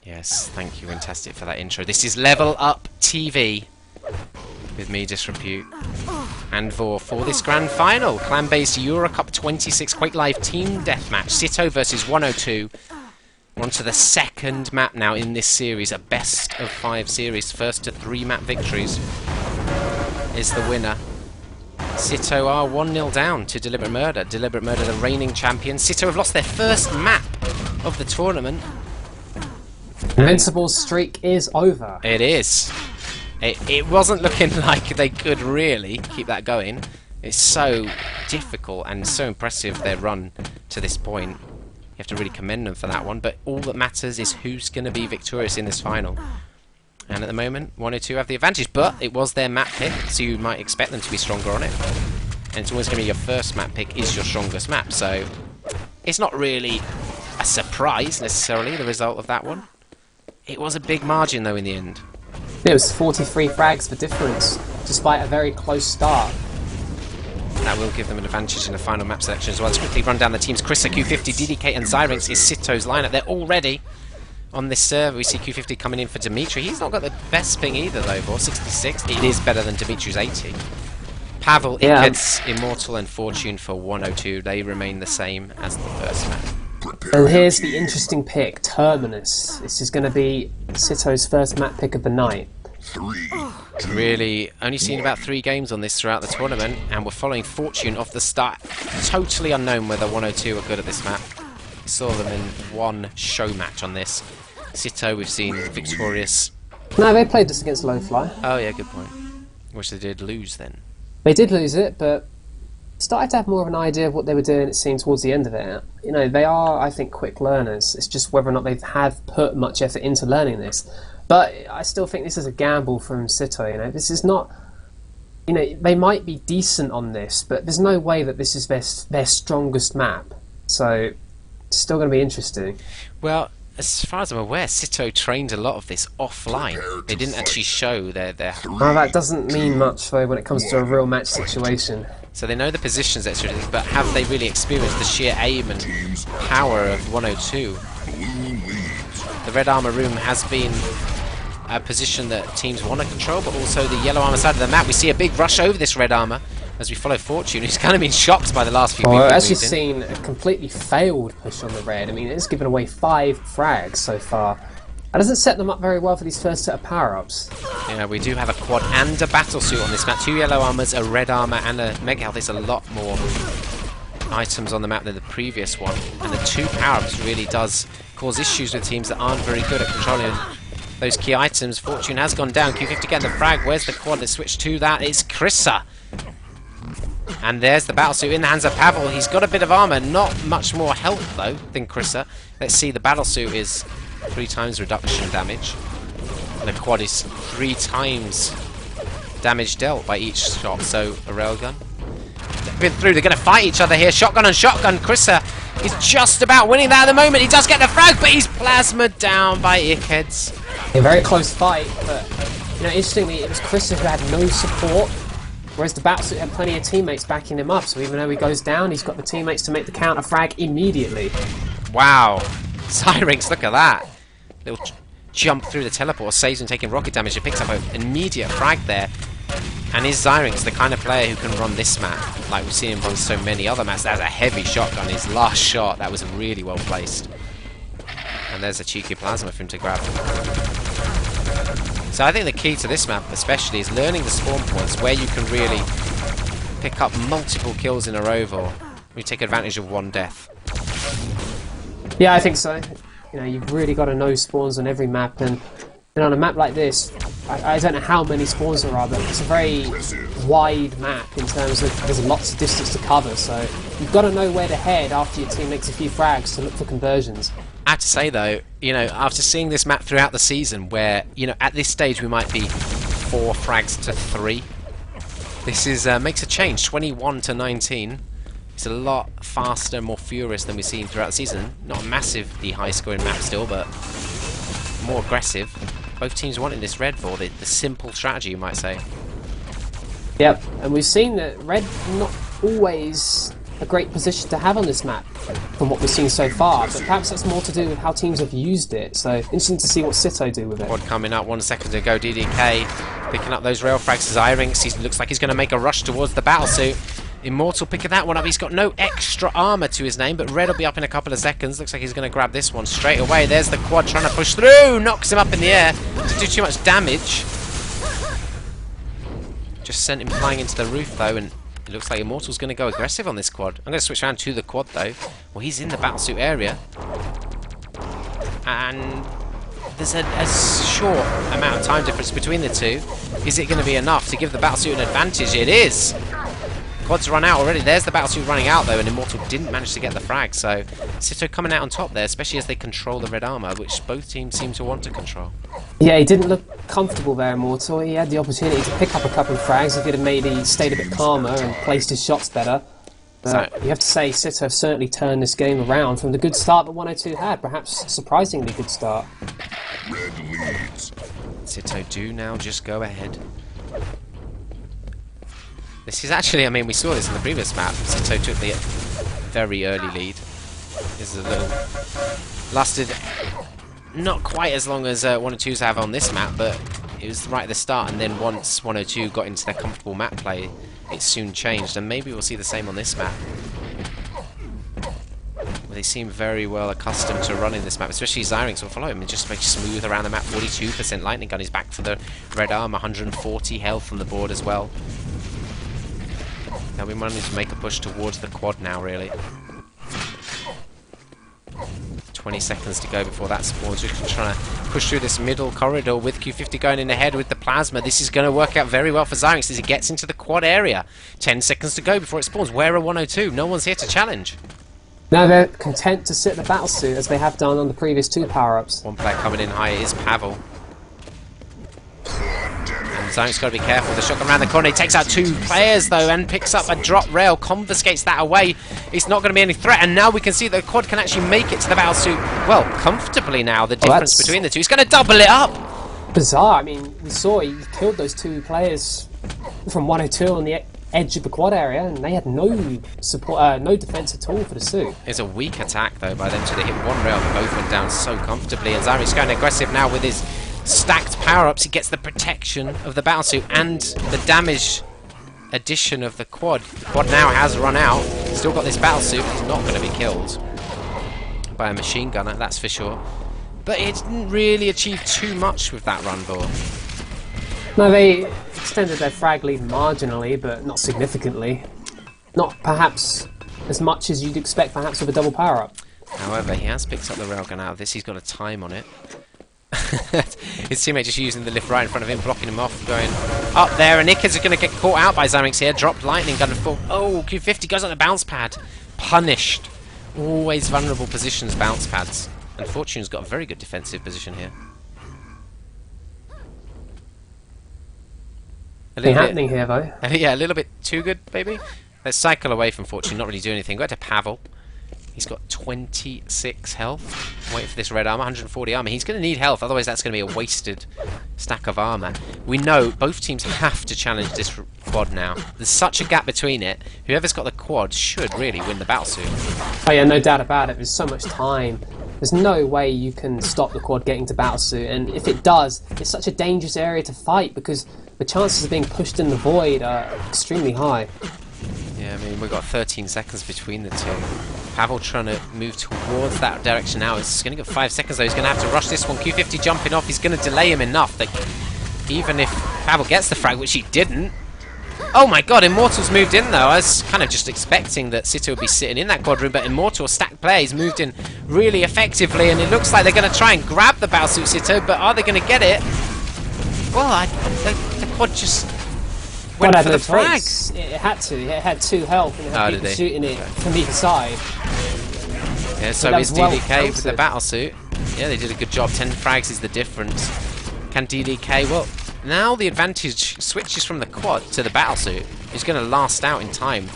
Yes, thank you, Fantastic, for that intro. This is Level Up TV with me, Disrepute, and for this grand final, ClanBase EuroCup 26 Quake Live Team Deathmatch, Sitto versus 102. We're on to the second map now in this series, a best of 5 series. First to 3 map victories is the winner. Sitto are 1-0 down to Deliberate Murder. Deliberate Murder, the reigning champion. Sitto have lost their first map of the tournament. Invincible streak is over. It is. It wasn't looking like they could really keep that going. It's so difficult and so impressive, their run to this point. You have to really commend them for that one. But all that matters is who's going to be victorious in this final. And at the moment, 102 have the advantage. But it was their map pick, so you might expect them to be stronger on it. And it's always going to be your first map pick is your strongest map. So it's not really a surprise, necessarily, the result of that one. It was a big margin, though, in the end. It was 43 frags for difference, despite a very close start. That will give them an advantage in the final map selection as well. Let's quickly run down the teams. Krista, Q50, DDK, and Zyrinx is Sitto's lineup. They're already on this server. We see Q50 coming in for Dimitri. He's not got the best ping either, though, for 66. It is better than Dimitri's 80. Pavel, Ikeds, Immortal, and Fortune for 102. They remain the same as the first map. And here's the interesting pick, Terminus. This is going to be Sitto's first map pick of the night. Really, only seen about 3 games on this throughout the tournament, and we're following Fortune off the start. Totally unknown whether 102 are good at this map. We saw them in one show match on this. Sitto, we've seen victorious. No, they played this against Lowfly. Oh yeah, good point. Which they did lose then. They did lose it, but started to have more of an idea of what they were doing, it seemed, towards the end of it. You know, they are, I think, quick learners. It's just whether or not they have put much effort into learning this. But I still think this is a gamble from Sitto, you know. This is not... You know, they might be decent on this, but there's no way that this is their strongest map. So, it's still going to be interesting. Well, as far as I'm aware, Sitto trained a lot of this offline. They didn't actually show their... Well, that doesn't mean much, though, when it comes to a real match situation. So they know the positions, etc., but have they really experienced the sheer aim and power of 102? The red armor room has been a position that teams want to control, but also the yellow armor side of the map. We see a big rush over this red armor as we follow Fortune, who's kind of been shocked by the last few people. Well, I've actually seen a completely failed push on the red. I mean, it's given away 5 frags so far. That doesn't set them up very well for these first set of power-ups. Yeah, we do have a quad and a battle suit on this map. 2 yellow armors, a red armor, and a mega health. There's a lot more items on the map than the previous one. And the 2 power-ups really does cause issues with teams that aren't very good at controlling those key items. Fortune has gone down. Q50 getting the frag. Where's the quad? Let's switch to that. It's Krissa. And there's the battle suit in the hands of Pavel. He's got a bit of armor. Not much more health, though, than Krissa. Let's see. The battle suit is 3 times reduction damage. And the quad is 3 times damage dealt by each shot. So, a railgun. They've been through. They're going to fight each other here. Shotgun on shotgun. Krissa is just about winning that at the moment. He does get the frag, but he's plasmaed down by Ikeds. A very close fight, but, you know, interestingly, it was Krissa who had no support, whereas the Batsuit had plenty of teammates backing him up, so even though he goes down, he's got the teammates to make the counter frag immediately. Wow. Zyrinx, look at that. Little jump through the teleport, saves him taking rocket damage. He picks up an immediate frag there. And is Zyrinx the kind of player who can run this map? Like we've seen him run so many other maps. That's a heavy shotgun. His last shot, that was really well placed. And there's a cheeky plasma for him to grab. So I think the key to this map especially is learning the spawn points where you can really pick up multiple kills in a row or you take advantage of one death. Yeah, I think so. You know, you've really got to know spawns on every map, and on a map like this, I don't know how many spawns there are, but it's a very wide map in terms of there's lots of distance to cover, so you've got to know where to head after your team makes a few frags to look for conversions. I have to say though, you know, after seeing this map throughout the season where, you know, at this stage we might be 4 frags to 3, this is makes a change, 21 to 19. It's a lot faster and more furious than we've seen throughout the season. Not a massively high scoring map still, but more aggressive. Both teams wanting this red for the simple strategy, you might say. Yep, and we've seen that red not always a great position to have on this map from what we've seen so far, but perhaps that's more to do with how teams have used it. So interesting to see what Sitto do with it. Quad coming up, 1 second to go. DDK picking up those rail frags. Zyrinx, he looks like he's going to make a rush towards the battlesuit. Immortal picking that one up. He's got no extra armor to his name, but Red will be up in a couple of seconds. Looks like he's going to grab this one straight away. There's the quad trying to push through. Knocks him up in the air to do too much damage. Just sent him flying into the roof though, and it looks like Immortal's going to go aggressive on this quad. I'm going to switch around to the quad though. Well, he's in the battlesuit area, and there's a short amount of time difference between the two. Is it going to be enough to give the battlesuit an advantage? It is. Quad's run out already. There's the battlesuit running out though, and Immortal didn't manage to get the frag. So Sitto coming out on top there, especially as they control the red armor, which both teams seem to want to control. Yeah, he didn't look comfortable there, Immortal. He had the opportunity to pick up a couple of frags. He could have maybe stayed a bit calmer and placed his shots better. But you have to say Sitto have certainly turned this game around from the good start that 102 had. Perhaps surprisingly good start. Sitto do now just go ahead. This is actually, I mean, we saw this in the previous map. Sitto took the very early lead. This is a little... lasted not quite as long as 102's have on this map, but it was right at the start, and then once 102 got into their comfortable map play, it soon changed, and maybe we'll see the same on this map. They seem very well accustomed to running this map, especially Zyrinx will follow him and just make smooth around the map. 42% lightning gun is back for the red arm, 140 health on the board as well. Now we managed to make a push towards the quad now, really. 20 seconds to go before that spawns. Just trying to push through this middle corridor with Q50 going in ahead with the plasma. This is going to work out very well for Zyrinx as he gets into the quad area. 10 seconds to go before it spawns. Where are 102? No one's here to challenge. Now they're content to sit in the battlesuit as they have done on the previous 2 power-ups. One player coming in high is Pavel. Zyrinx got to be careful. The shotgun around the corner. He takes out 2 players though and picks up a drop rail, confiscates that away. It's not going to be any threat, and now we can see that the quad can actually make it to the battlesuit, well, comfortably now. The difference between the two. He's going to double it up. Bizarre. I mean, we saw he killed those 2 players from 102 on the edge of the quad area, and they had no support, no defense at all for the suit. It's a weak attack though by them, so they hit 1 rail, but both went down so comfortably, and Zyrinx going aggressive now with his stacked power-ups. He gets the protection of the battlesuit and the damage addition of the quad. The quad now has run out. Still got this battlesuit. He's not going to be killed by a machine gunner, that's for sure. But it didn't really achieve too much with that run, Vor. No, they extended their frag lead marginally, but not significantly. Not perhaps as much as you'd expect perhaps with a double power-up. However, he has picked up the railgun out of this. He's got a time on it. His teammate just using the lift right in front of him, blocking him off, going up there, and Ickers are going to get caught out by Zyrinx here. Dropped lightning gun and full. Oh, Q50 goes on the bounce pad. Punished. Always vulnerable positions, bounce pads. And Fortune's got a very good defensive position here. Nothing happening here, though. Yeah, a little bit too good, maybe. Let's cycle away from Fortune, not really do anything. Go to Pavel. He's got 26 health. Wait for this red armor, 140 armor. He's going to need health, otherwise that's going to be a wasted stack of armor. We know both teams have to challenge this quad now. There's such a gap between it. Whoever's got the quad should really win the battlesuit. Oh yeah, no doubt about it. There's so much time. There's no way you can stop the quad getting to battlesuit, and if it does, it's such a dangerous area to fight because the chances of being pushed in the void are extremely high. Yeah, I mean, we've got 13 seconds between the two. Pavel trying to move towards that direction now. It's going to get 5 seconds though. He's going to have to rush this one. Q50 jumping off. He's going to delay him enough that even if Pavel gets the frag, which he didn't. Oh my god, Immortal's moved in though. I was kind of just expecting that Sitto would be sitting in that quad room, but Immortal stacked plays moved in really effectively, and it looks like they're going to try and grab the battlesuit Sitto, but are they going to get it? Well, the quad just went for the frag. It had to. It had 2 health and it had people shooting it from either side. Yeah, so is DDK with the battlesuit. Yeah, they did a good job. 10 frags is the difference. Can DDK... Well, now the advantage switches from the quad to the battlesuit. He's going to last out in time.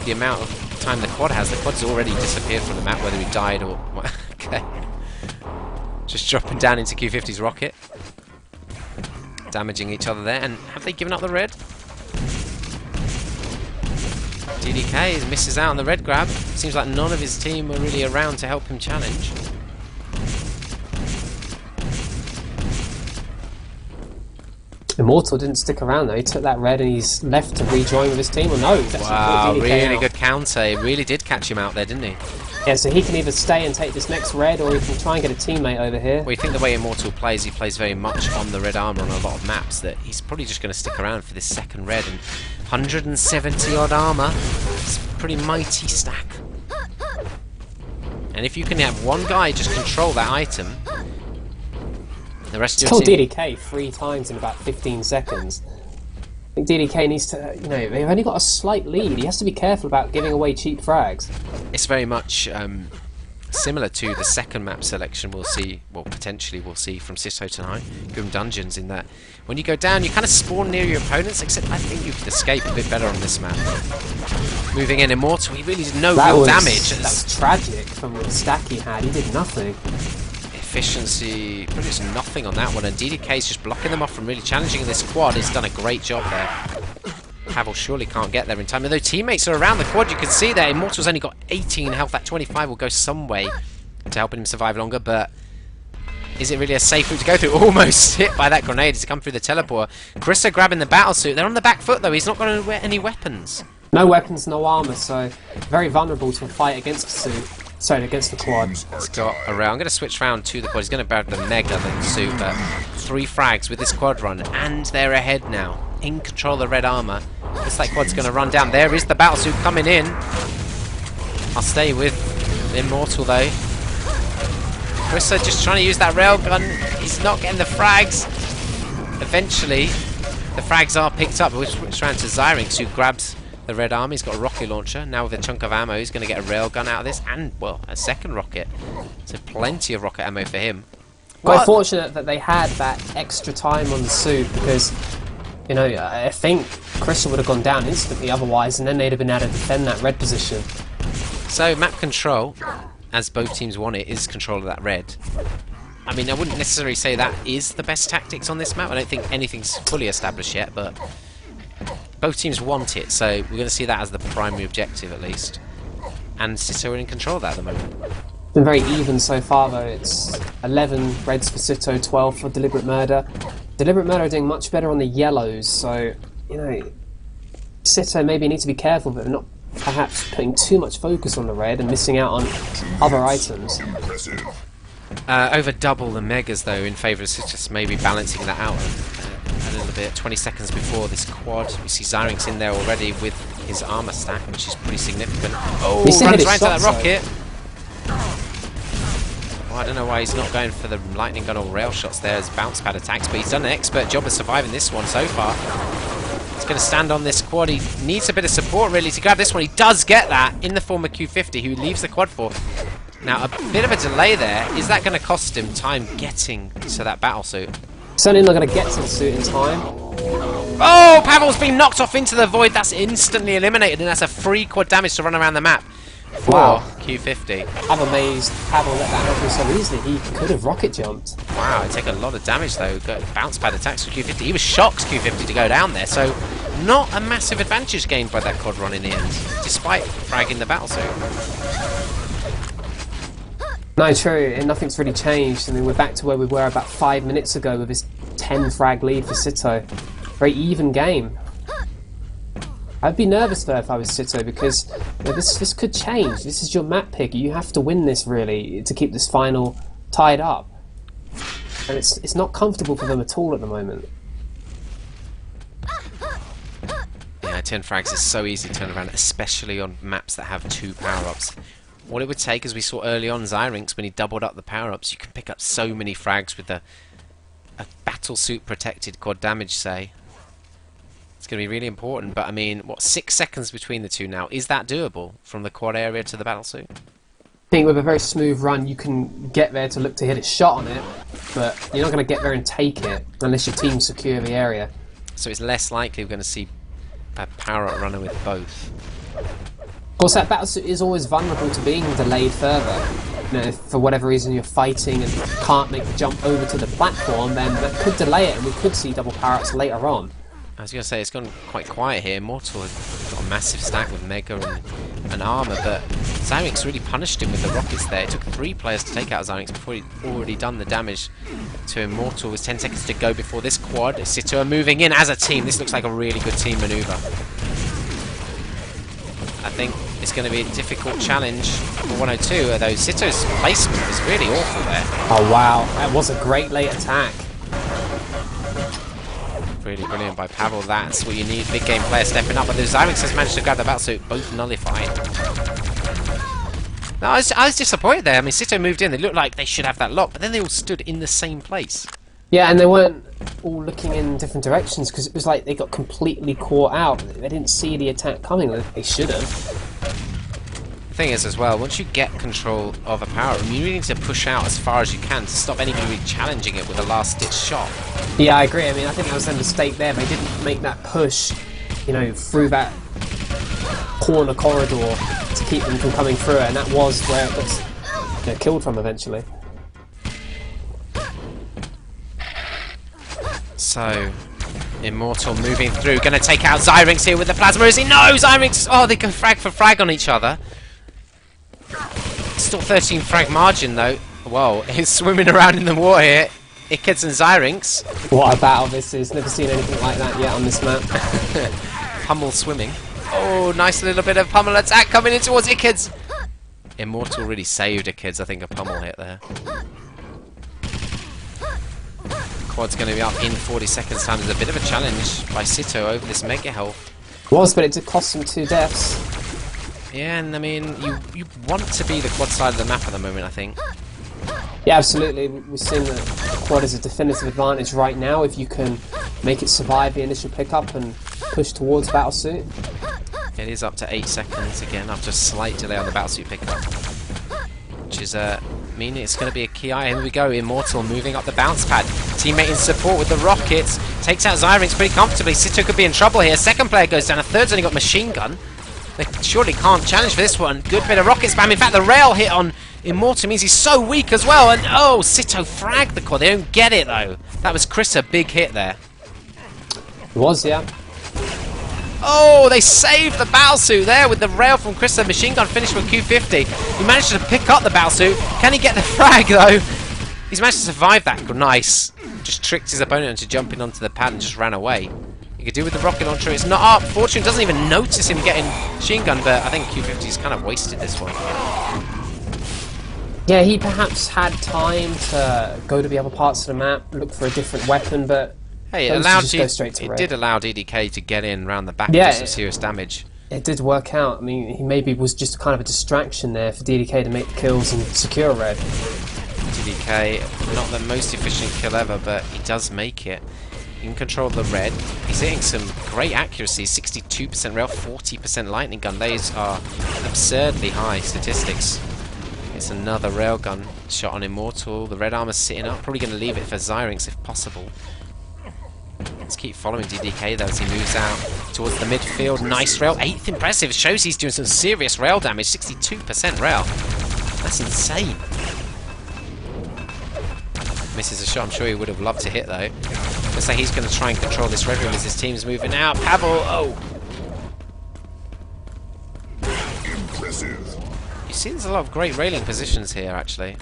The amount of time the quad has. The quad's already disappeared from the map, whether he died or... Okay. Just dropping down into Q50's rocket. Damaging each other there. And have they given up the red? DDK misses out on the red grab. Seems like none of his team were really around to help him challenge. Immortal didn't stick around though. He took that red and he's left to rejoin with his team. Or no, he's actually wow, DDK really out. good counter. He really did catch him out there, didn't he? Yeah, so he can either stay and take this next red, or he can try and get a teammate over here. Well, you think the way Immortal plays, he plays very much on the red armor on a lot of maps, that he's probably just going to stick around for this second red. And 170 odd armor, it's a pretty mighty stack. And if you can have one guy just control that item, the rest of your Killed team... DDK 3 times in about 15 seconds. I think DDK needs to, you know, they've only got a slight lead. He has to be careful about giving away cheap frags. It's very much similar to the second map selection we'll see, well, potentially we'll see from Sitto tonight, Grim Dungeons, in that when you go down, you kind of spawn near your opponents, except I think you could escape a bit better on this map. Moving in Immortal, he really did no real damage. That was tragic from the stack he had. He did nothing. Efficiency, pretty much nothing on that one, and DDK's just blocking them off from really challenging this quad. He's done a great job there. Pavel surely can't get there in time, although teammates are around the quad. You can see there Immortal's only got 18 health. That 25 will go some way to helping him survive longer, but is it really a safe route to go through? Almost hit by that grenade to come through the teleporter. Krista grabbing the battle suit. They're on the back foot though. He's not going to wear any weapons. No weapons, no armor, so very vulnerable to a fight against the suit. Sorry, against the quad. He's got a rail. I'm going to switch round to the quad. He's going to grab the mega then suit, but 3 frags with this quad run, and they're ahead now. In control of the red armor. Looks like quad's going to run down. There is the battle suit coming in. I'll stay with Immortal though. Krista just trying to use that rail gun. He's not getting the frags. Eventually, the frags are picked up. We'll switch around to Zyrinx, who grabs the red armor. He's got a rocket launcher. Now with a chunk of ammo, he's going to get a railgun out of this, and, well, a second rocket. So plenty of rocket ammo for him. Quite fortunate that they had that extra time on the suit, because, you know, I think Crystal would have gone down instantly otherwise, and then they'd have been able to defend that red position. So map control, as both teams want it, is control of that red. I mean, I wouldn't necessarily say that is the best tactics on this map. I don't think anything's fully established yet, but both teams want it, so we're going to see that as the primary objective at least. And Sitto are in control of that at the moment. It's been very even so far though. It's 11 reds for Sitto, 12 for Deliberate Murder. Deliberate Murder are doing much better on the yellows, so, you know, Sitto maybe need to be careful but not perhaps putting too much focus on the red and missing out on other items. Over double the megas though in favour of just maybe balancing that out a little bit. 20 seconds before this quad, we see Zyrinx in there already with his armor stack, which is pretty significant. Oh, runs right into that rocket. Well, I don't know why he's not going for the lightning gun or rail shots there as bounce pad attacks, but he's done an expert job of surviving this one so far. He's going to stand on this quad. He needs a bit of support really to grab this one. He does get that in the form of Q50, who leaves the quad for. Now, a bit of a delay there. Is that going to cost him time getting to that battle suit? Certainly not going to get to the suit in time. Oh, Pavel's been knocked off into the void. That's instantly eliminated, and that's a free quad damage to run around the map for Q50. I'm amazed Pavel let that happen so easily. He could have rocket jumped. Wow, it take a lot of damage though. Bounce pad attacks for Q50. He was shocked Q50 to go down there, so not a massive advantage gained by that quad run in the end, despite fragging the battle suit. No, true, and nothing's really changed. I mean, we're back to where we were about 5 minutes ago with this 10 frag lead for Sitto. Very even game. I'd be nervous though if I was Sitto, because you know, this could change. This is your map pick. You have to win this really to keep this final tied up. And it's not comfortable for them at all at the moment. Yeah, 10 frags is so easy to turn around, especially on maps that have 2 power-ups. What it would take, as we saw early on Zyrinx, when he doubled up the power-ups, you can pick up so many frags with a battle suit protected quad damage, say. It's going to be really important, but I mean, what, 6 seconds between the two now? Is that doable from the quad area to the battle suit? I think with a very smooth run you can get there to look to hit a shot on it, but you're not going to get there and take it unless your team secure the area. So it's less likely we're going to see a power-up runner with both. Of course, that battlesuit is always vulnerable to being delayed further. You know, if for whatever reason you're fighting and can't make the jump over to the platform, then that could delay it and we could see double power-ups later on. I was going to say, it's gone quite quiet here. Immortal has got a massive stack with Mega and Armor, but Zyrinx really punished him with the rockets there. It took 3 players to take out Zyrinx before he'd already done the damage to Immortal. With 10 seconds to go before this quad. Sitto are moving in as a team. This looks like a really good team maneuver. I think it's going to be a difficult challenge for 102, although Sitto's placement was really awful there. Oh wow, that was a great late attack. Really brilliant by Pavel. That's what you need. Big game player stepping up, but the Zyrinx has managed to grab the Battlesuit, both nullified. No, I was disappointed there. I mean, Sitto moved in. They looked like they should have that lock, but then they all stood in the same place. Yeah, and they weren't all looking in different directions because it was like they got completely caught out. They didn't see the attack coming. They should have. The thing is, as well, once you get control of a power room, you really need to push out as far as you can to stop anybody really challenging it with a last-ditch shot. Yeah, I agree. I mean, I think that was their mistake there. They didn't make that push, you know, through that corner corridor to keep them from coming through it, and that was where it got killed from eventually. So, Immortal moving through, going to take out Zyrinx here with the Plasma. Is he? No! Zyrinx! Oh, they go frag for frag on each other. Still 13 frag margin, though. Whoa, he's swimming around in the water here. Ickeds and Zyrinx. What a battle this is. Never seen anything like that yet on this map. Pummel swimming. Oh, nice little bit of pummel attack coming in towards Ickeds. Immortal really saved Ickeds, I think, a pummel hit there. Quad's going to be up in 40 seconds time. There's a bit of a challenge by Sitto over this Mega Health. Was, but it did cost him 2 deaths. Yeah, and I mean, you want to be the quad side of the map at the moment, I think. Yeah, absolutely. We're seeing that quad is a definitive advantage right now if you can make it survive the initial pickup and push towards Battlesuit. It is up to 8 seconds again after a slight delay on the Battlesuit pickup, which is meaning it's going to be a key eye. Here we go, Immortal moving up the bounce pad. Teammate in support with the rockets. Takes out Zyrinx pretty comfortably. Sitto could be in trouble here. Second player goes down. A third's only got machine gun. They surely can't challenge for this one. Good bit of rocket spam. In fact, the rail hit on Immortal means he's so weak as well. And oh, Sitto fragged the quad. They don't get it though. That was Chris a big hit there. It was, yeah. Oh, they saved the Battlesuit there with the rail from Krista. Machine gun finished with Q50. He managed to pick up the Battlesuit. Can he get the frag though? He's managed to survive that. Nice. Just tricked his opponent into jumping onto the pad and just ran away. He could do with the rocket launcher. It's not up. Fortune doesn't even notice him getting machine gun, but I think Q50's kind of wasted this one. Yeah, he perhaps had time to go to the other parts of the map, look for a different weapon, but hey, it did allow DDK to get in around the back and do some serious damage. It did work out. I mean, he maybe was just kind of a distraction there for DDK to make the kills and secure red. DDK, not the most efficient kill ever, but he does make it. He can control the red. He's hitting some great accuracy, 62% rail, 40% lightning gun. Those are absurdly high statistics. It's another railgun shot on Immortal. The red armor's sitting up. Probably going to leave it for Zyrinx if possible. Let's keep following DDK though as he moves out towards the midfield. Nice rail. 8th impressive. Shows he's doing some serious rail damage. 62% rail. That's insane. Misses a shot. I'm sure he would have loved to hit though. Looks like he's going to try and control this red room as his team's moving out. Pavel. Oh. You see there's a lot of great railing positions here actually.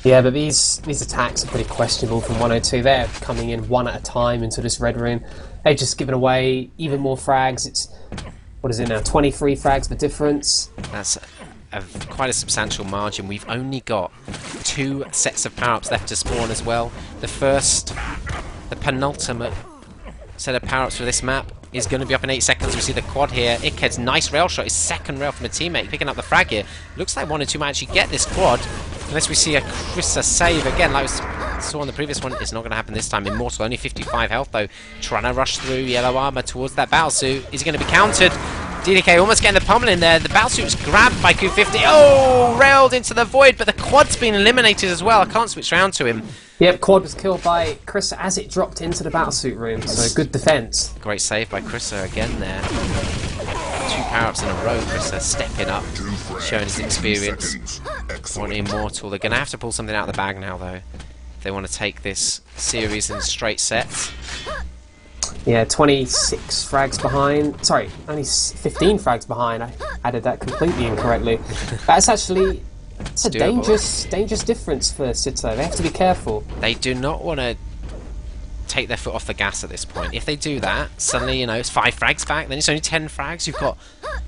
Yeah, but these attacks are pretty questionable from 102. They're coming in one at a time into this red room. They've just given away even more frags. It's, what is it now, 23 frags the difference. That's quite a substantial margin. We've only got 2 sets of power-ups left to spawn as well. The penultimate set of power-ups for this map is going to be up in 8 seconds. We see the quad here. Ickhead's nice rail shot. His second rail from a teammate picking up the frag here. Looks like 102 might actually get this quad. Unless we see a Krista save again, like we saw on the previous one. It's not going to happen this time. Immortal, only 55 health though. Trying to rush through yellow armor towards that Battlesuit. Is he going to be countered? DDK almost getting the pummel in there. The Battlesuit's grabbed by Q50. Oh, railed into the void, but the quad's been eliminated as well. I can't switch round to him. Yep, quad was killed by Krista as it dropped into the Battlesuit room, so good defense. Great save by Krista again there. 2 power-ups in a row. Krista stepping up, showing his experience on Immortal. They're going to have to pull something out of the bag now, though, if they want to take this series in straight sets. Yeah, 26 frags behind. Sorry, only 15 frags behind. I added that completely incorrectly. That's actually a dangerous difference for sitto. They have to be careful. They do not want to take their foot off the gas at this point. If they do that, suddenly, you know, it's 5 frags back, then it's only 10 frags. You've got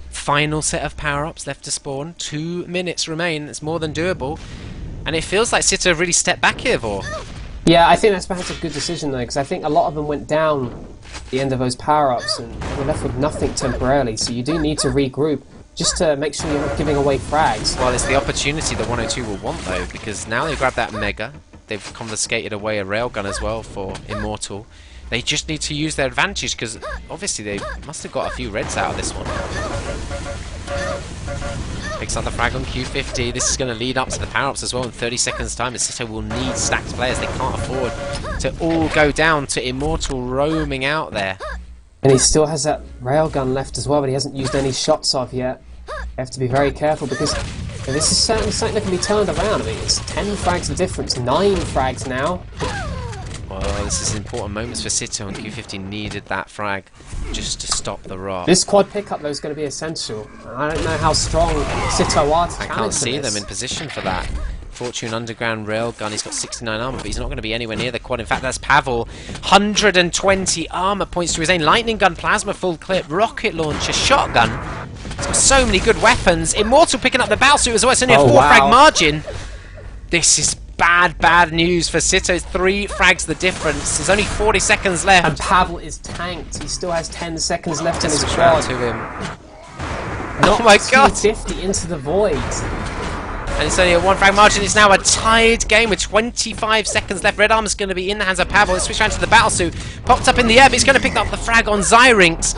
final set of power-ups left to spawn. 2 minutes remain. It's more than doable. And it feels like sitto have really stepped back here, Vor. Yeah, I think that's perhaps a good decision though, because I think a lot of them went down at the end of those power-ups and were left with nothing temporarily, so you do need to regroup just to make sure you're not giving away frags. Well, it's the opportunity that 102 will want though, because now they grab that Mega, they've confiscated away a railgun as well for Immortal. They just need to use their advantage, because obviously they must have got a few reds out of this one. Picks up the frag on Q50. This is going to lead up to the power-ups as well in 30 seconds time, and sitto will need stacked players. They can't afford to all go down to Immortal roaming out there. And he still has that railgun left as well, but he hasn't used any shots of yet. You have to be very careful, because this is certainly something that can be turned around. I mean, it's 10 frags of difference, 9 frags now. Well, this is important moments for sitto, and Q50 needed that frag just to stop the rock. This quad pickup though is going to be essential. I don't know how strong sitto are to I can't see them in position for that. Fortune Underground Railgun, he's got 69 armor, but he's not going to be anywhere near the quad. In fact, that's Pavel. 120 armor points to his aim. Lightning gun, plasma full clip, rocket launcher, shotgun. He's got so many good weapons. Immortal picking up the bow suit as well. It's only a 4 frag margin. This is bad news for sitto. 3 frags the difference. There's only 40 seconds left. And Pavel is tanked. He still has 10 seconds left in his quad. To him. Oh my god! 250 into the void. And it's only a 1 frag margin. It's now a tied game with 25 seconds left. Red Armor's going to be in the hands of Pavel. Let's switch around to the battle suit. Popped up in the air, but he's going to pick up the frag on Zyrinx.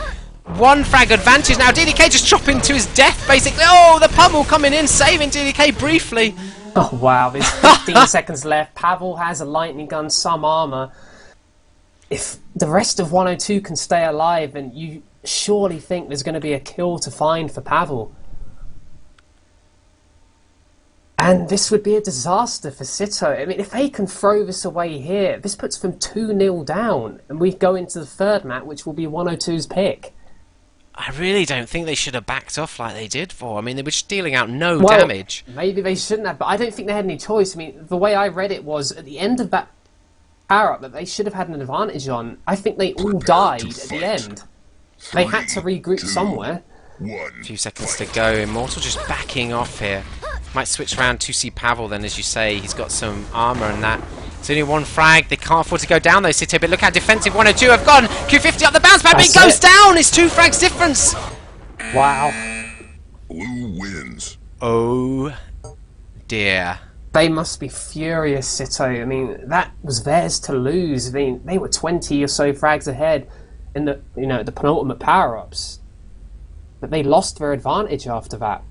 1 frag advantage now. DDK just chopping to his death, basically. Oh, the pummel coming in, saving DDK briefly. Oh wow, there's 15 seconds left. Pavel has a lightning gun, some armor. If the rest of 102 can stay alive, then you surely think there's going to be a kill to find for Pavel. And this would be a disaster for sitto. I mean, if they can throw this away here, this puts them 2-0 down, and we go into the third map, which will be 102's pick. I really don't think they should have backed off like they did for. I mean, they were just dealing out no damage. Maybe they shouldn't have, but I don't think they had any choice. I mean, the way I read it was, at the end of that power-up that they should have had an advantage on, I think they all died at the end. They had to regroup somewhere. A few seconds to go. Immortal just backing off here. Might switch around to see Pavel then, as you say. He's got some armor and that. It's only 1 frag. They can't afford to go down though, sitto, but look how defensive 102 have gone. Q50 up the bounce pad, but it goes down. It's 2 frags difference. Wow. Blue wins. Oh dear. They must be furious, sitto. I mean, that was theirs to lose. I mean, they were 20 or so frags ahead in the, the penultimate power-ups. But they lost their advantage after that.